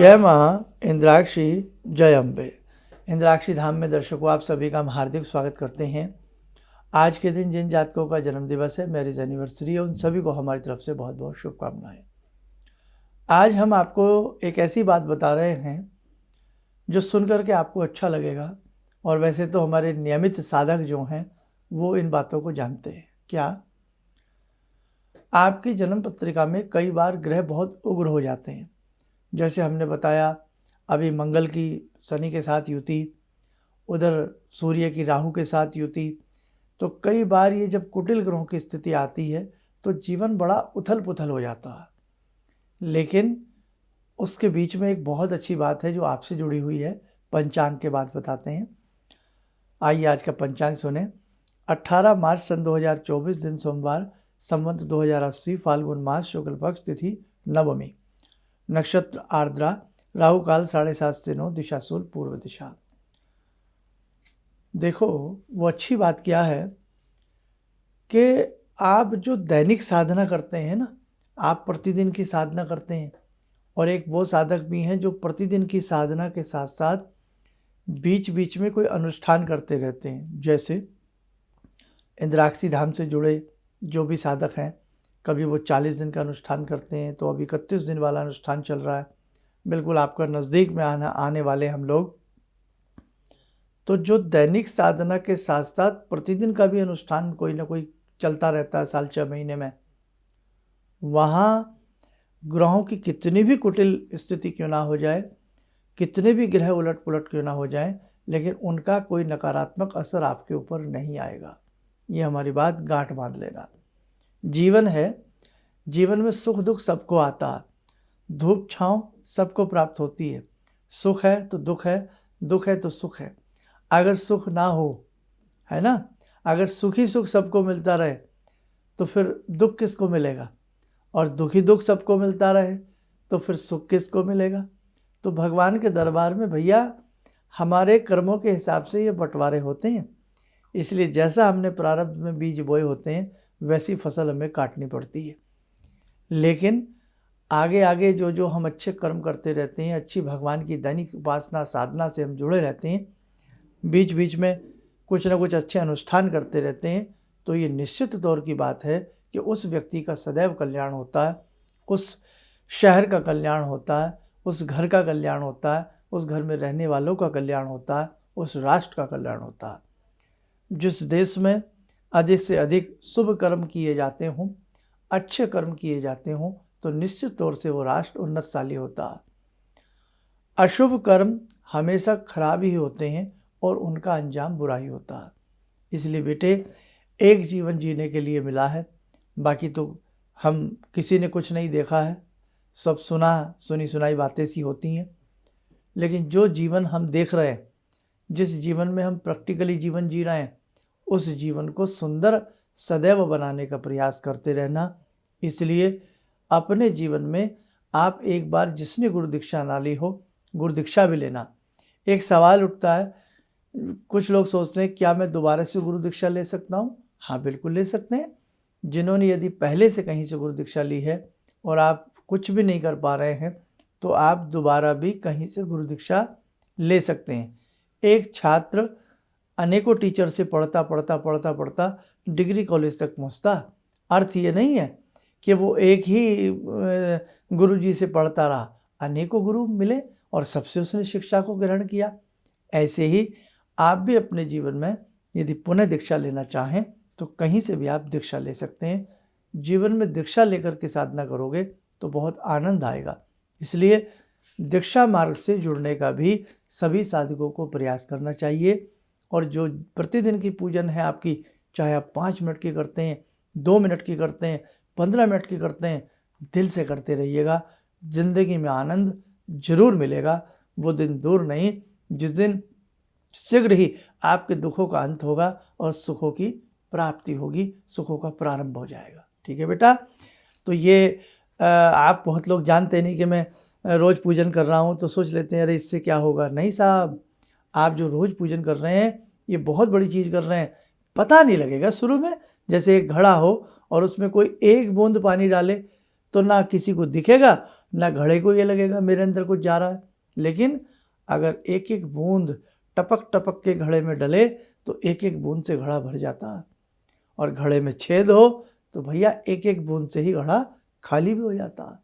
जय माँ इंद्राक्षी, जय अम्बे। इंद्राक्षी धाम में दर्शकों आप सभी का हम हार्दिक स्वागत करते हैं। आज के दिन जिन जातकों का जन्म दिवस है, मैरिज एनिवर्सरी है, उन सभी को हमारी तरफ से बहुत बहुत शुभकामनाएं। आज हम आपको एक ऐसी बात बता रहे हैं जो सुनकर के आपको अच्छा लगेगा, और वैसे तो हमारे नियमित साधक जो हैं वो इन बातों को जानते हैं। क्या आपकी जन्म पत्रिका में कई बार ग्रह बहुत उग्र हो जाते हैं? जैसे हमने बताया, अभी मंगल की शनि के साथ युति, उधर सूर्य की राहु के साथ युति, तो कई बार ये जब कुटिल ग्रहों की स्थिति आती है तो जीवन बड़ा उथल पुथल हो जाता है। लेकिन उसके बीच में एक बहुत अच्छी बात है जो आपसे जुड़ी हुई है। पंचांग के बात बताते हैं। आइए आज का पंचांग सुने। 18 मार्च सन 2024 दिन सोमवार, संवत 2080, फाल्गुन मास, शुक्ल पक्ष, तिथि नवमी, नक्षत्र आर्द्रा, राहु काल 7:30 से 9, दिशा सूल पूर्व दिशा। देखो, वो अच्छी बात क्या है कि आप जो दैनिक साधना करते हैं ना, आप प्रतिदिन की साधना करते हैं, और एक वो साधक भी हैं जो प्रतिदिन की साधना के साथ साथ बीच बीच में कोई अनुष्ठान करते रहते हैं। जैसे इंद्राक्षी धाम से जुड़े जो भी साधक हैं, कभी वो 40 दिन का अनुष्ठान करते हैं, तो अभी 31 दिन वाला अनुष्ठान चल रहा है, बिल्कुल आपका नज़दीक में आने वाले हम लोग। तो जो दैनिक साधना के साथ साथ प्रतिदिन का भी अनुष्ठान कोई ना कोई चलता रहता है साल 6 महीने में, वहाँ ग्रहों की कितनी भी कुटिल स्थिति क्यों ना हो जाए, कितने भी ग्रह उलट पुलट क्यों ना हो जाए, लेकिन उनका कोई नकारात्मक असर आपके ऊपर नहीं आएगा। ये हमारी बात गांठ बांध लेना। जीवन है, जीवन में सुख दुख सबको आता है, धूप छाँव सबको प्राप्त होती है। सुख है तो दुख है, दुख है तो सुख है। अगर सुख ना हो, है ना, अगर सुख ही सुख सबको मिलता रहे तो फिर दुख किसको मिलेगा, और दुख ही दुख सबको मिलता रहे तो फिर सुख किसको मिलेगा। तो भगवान के दरबार में भैया हमारे कर्मों के हिसाब से ये बंटवारे होते हैं। इसलिए जैसा हमने प्रारब्ध में बीज बोए होते हैं वैसी फसल हमें काटनी पड़ती है। लेकिन आगे आगे जो जो हम अच्छे कर्म करते रहते हैं, अच्छी भगवान की दैनिक उपासना साधना से हम जुड़े रहते हैं, बीच बीच में कुछ ना कुछ अच्छे अनुष्ठान करते रहते हैं, तो ये निश्चित तौर की बात है कि उस व्यक्ति का सदैव कल्याण होता है, उस शहर का कल्याण होता है, उस घर का कल्याण होता है, उस घर में रहने वालों का कल्याण होता है, उस राष्ट्र का कल्याण होता है। जिस देश में अधिक से अधिक शुभ कर्म किए जाते हों, अच्छे कर्म किए जाते हों, तो निश्चित तौर से वो राष्ट्र उन्नतशाली होता है। अशुभ कर्म हमेशा खराब ही होते हैं और उनका अंजाम बुरा ही होता है। इसलिए बेटे, एक जीवन जीने के लिए मिला है, बाकी तो हम किसी ने कुछ नहीं देखा है, सब सुनी सुनाई बातें सी होती हैं। लेकिन जो जीवन हम देख रहे हैं, जिस जीवन में हम प्रैक्टिकली जीवन जी रहे हैं, उस जीवन को सुंदर सदैव बनाने का प्रयास करते रहना। इसलिए अपने जीवन में आप एक बार जिसने गुरु दीक्षा ना ली हो, गुरु दीक्षा भी लेना। एक सवाल उठता है, कुछ लोग सोचते हैं क्या मैं दोबारा से गुरु दीक्षा ले सकता हूँ? हाँ, बिल्कुल ले सकते हैं। जिन्होंने यदि पहले से कहीं से गुरु दीक्षा ली है और आप कुछ भी नहीं कर पा रहे हैं, तो आप दोबारा भी कहीं से गुरु दीक्षा ले सकते हैं। एक छात्र अनेकों टीचर से पढ़ता डिग्री कॉलेज तक पहुंचता। अर्थ ये नहीं है कि वो एक ही गुरु जी से पढ़ता रहा, अनेकों गुरु मिले और सबसे उसने शिक्षा को ग्रहण किया। ऐसे ही आप भी अपने जीवन में यदि पुनः दीक्षा लेना चाहें तो कहीं से भी आप दीक्षा ले सकते हैं। जीवन में दीक्षा लेकर के साधना करोगे तो बहुत आनंद आएगा। इसलिए दीक्षा मार्ग से जुड़ने का भी सभी साधकों को प्रयास करना चाहिए। और जो प्रतिदिन की पूजन है आपकी, चाहे आप 5 मिनट की करते हैं, 2 मिनट की करते हैं, 15 मिनट की करते हैं, दिल से करते रहिएगा। ज़िंदगी में आनंद जरूर मिलेगा। वो दिन दूर नहीं जिस दिन शीघ्र ही आपके दुखों का अंत होगा और सुखों की प्राप्ति होगी, सुखों का प्रारंभ हो जाएगा। ठीक है बेटा? तो ये आप बहुत लोग जानते नहीं कि मैं रोज़ पूजन कर रहा हूँ, तो सोच लेते हैं अरे इससे क्या होगा। नहीं साहब, आप जो रोज़ पूजन कर रहे हैं ये बहुत बड़ी चीज़ कर रहे हैं। पता नहीं लगेगा शुरू में, जैसे एक घड़ा हो और उसमें कोई एक बूंद पानी डाले तो ना किसी को दिखेगा, ना घड़े को ये लगेगा मेरे अंदर कुछ जा रहा है। लेकिन अगर एक एक बूंद टपक टपक के घड़े में डले तो एक एक बूंद से घड़ा भर जाता है। और घड़े में छेद हो तो भैया एक एक बूंद से ही घड़ा खाली भी हो जाता है।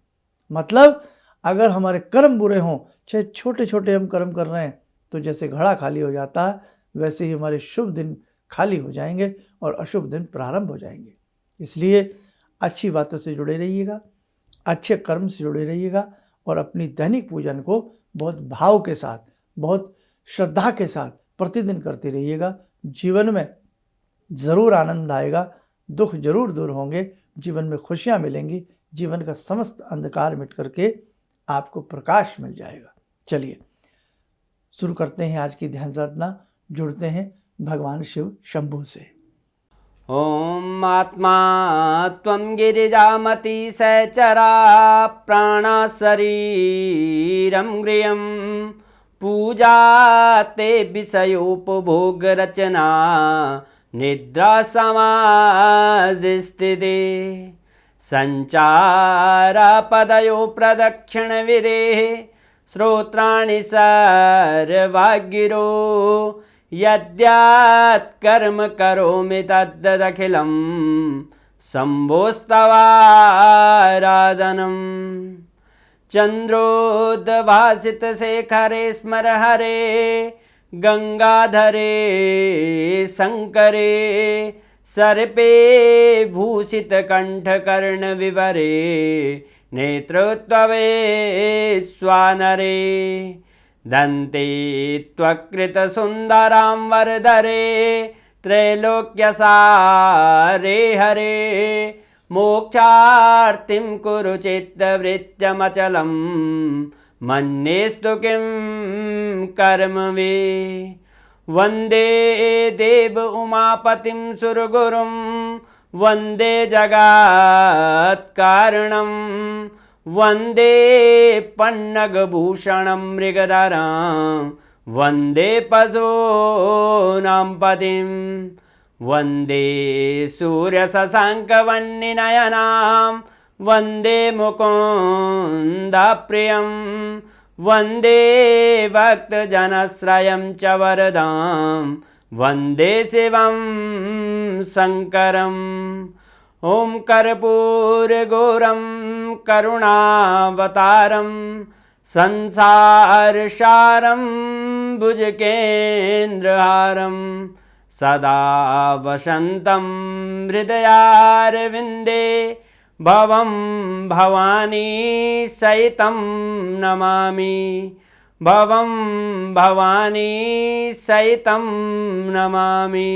मतलब अगर हमारे कर्म बुरे हों, चाहे छोटे छोटे हम कर्म कर रहे हैं, तो जैसे घड़ा खाली हो जाता है वैसे ही हमारे शुभ दिन खाली हो जाएंगे और अशुभ दिन प्रारंभ हो जाएंगे। इसलिए अच्छी बातों से जुड़े रहिएगा, अच्छे कर्म से जुड़े रहिएगा और अपनी दैनिक पूजन को बहुत भाव के साथ, बहुत श्रद्धा के साथ प्रतिदिन करते रहिएगा। जीवन में ज़रूर आनंद आएगा, दुख जरूर दूर होंगे, जीवन में खुशियाँ मिलेंगी, जीवन का समस्त अंधकार मिट करके आपको प्रकाश मिल जाएगा। चलिए शुरू करते हैं आज की ध्यान साधना। जुड़ते हैं भगवान शिव शंभू से। ओम आत्मा त्वं गिरिजामति सहचरा प्राणा शरीरं गृहं पूजा ते विषयोपभोग रचना निद्रा समाधिस्थिते संचारा पदयो प्रदक्षिण विदेः श्रोत्राणि सर्वागिरो यद्यात् कर्म करोमि तद्दखिलं शम्भोस्तवाराधनम् चन्द्रोद्भासितशेखरे स्मर हरे गंगाधरे शंकरे सर्पे भूषितकण्ठकर्णविवरे नेत्रोत्तवे स्वानरे दन्ते त्वकृतसुन्दरां वरदरे त्रैलोक्यसारे हरे मोक्षार्तिं कुरु चित्तवृत्त्यमचलं मन्येस्तु किं कर्म वे वन्दे देव उमापतिं सुरगुरुं वन्दे जगत्कारणं वन्दे पन्नगभूषणं मृगधरं वन्दे पशूनां पतिं वन्दे सूर्यशशाङ्कवह्निनयनां वन्दे मुकुन्दप्रियं वन्दे भक्तजनश्रयं च वरदां वन्दे शिवं शङ्करम् ॐ कर्पूरगौरं करुणावतारं संसारसारं भुजगेन्द्रहारं सदा वसन्तं हृदयारविन्दे भवं भवानी सहितं नमामि भवं भवानी सहितं नमामि।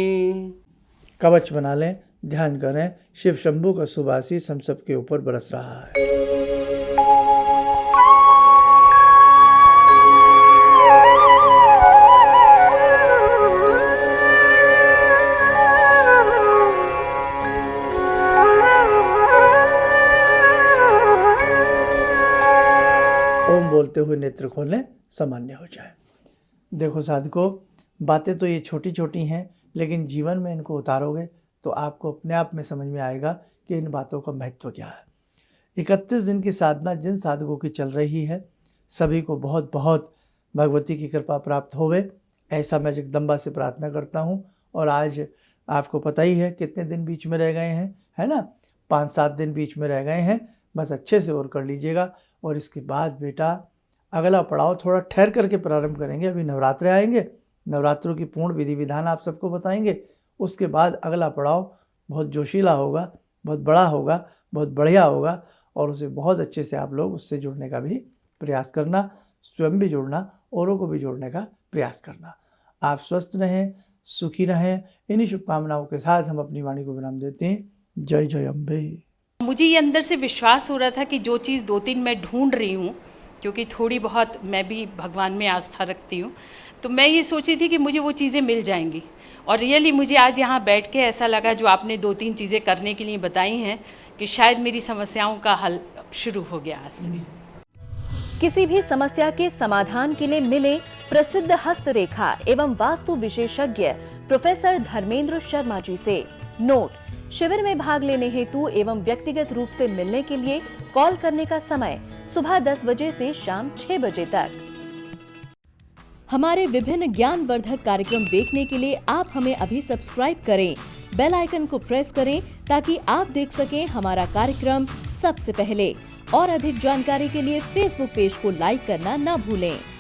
कवच बना लें, ध्यान करें, शिव शंभू का शुभ आशीष हम सबके ऊपर बरस रहा है। ओम बोलते हुए नेत्र खोलें, सामान्य हो जाए। देखो साधकों, बातें तो ये छोटी छोटी हैं, लेकिन जीवन में इनको उतारोगे तो आपको अपने आप में समझ में आएगा कि इन बातों का महत्व क्या है। 31 दिन की साधना जिन साधकों की चल रही है, सभी को बहुत बहुत भगवती की कृपा प्राप्त होवे, ऐसा मैं जगदम्बा से प्रार्थना करता हूँ। और आज आपको पता ही है कितने दिन बीच में रह गए हैं, है ना? 5-7 दिन बीच में रह गए हैं, बस अच्छे से और कर लीजिएगा। और इसके बाद बेटा अगला पड़ाव थोड़ा ठहर करके प्रारंभ करेंगे। अभी नवरात्रे आएंगे, नवरात्रों की पूर्ण विधि विधान आप सबको बताएंगे। उसके बाद अगला पड़ाव बहुत जोशीला होगा, बहुत बड़ा होगा, बहुत बढ़िया होगा और उसे बहुत अच्छे से आप लोग उससे जुड़ने का भी प्रयास करना, स्वयं भी जुड़ना, औरों को भी जोड़ने का प्रयास करना। आप स्वस्थ रहें, सुखी रहें। इन्हीं शुभकामनाओं के साथ हम अपनी वाणी को विराम देते हैं। जय जय अम्बे। मुझे ये अंदर से विश्वास हो रहा था कि जो चीज़ 2-3 मैं ढूंढ रही हूँ, क्योंकि थोड़ी बहुत मैं भी भगवान में आस्था रखती हूँ, तो मैं ये सोची थी कि मुझे वो चीज़ें मिल जाएंगी। और रियली मुझे आज यहाँ बैठ के ऐसा लगा, जो आपने 2-3 चीज़ें करने के लिए बताई हैं, कि शायद मेरी समस्याओं का हल शुरू हो गया आज से। किसी भी समस्या के समाधान के लिए मिले प्रसिद्ध हस्तरेखा एवं वास्तु विशेषज्ञ प्रोफेसर धर्मेंद्र शर्मा जी से। नोट: शिविर में भाग लेने हेतु एवं व्यक्तिगत रूप से मिलने के लिए कॉल करने का समय सुबह 10 बजे से शाम 6 बजे तक। हमारे विभिन्न ज्ञानवर्धक कार्यक्रम देखने के लिए आप हमें अभी सब्सक्राइब करें, बेल आइकन को प्रेस करें ताकि आप देख सकें हमारा कार्यक्रम सबसे पहले। और अधिक जानकारी के लिए फेसबुक पेज को लाइक करना न भूलें।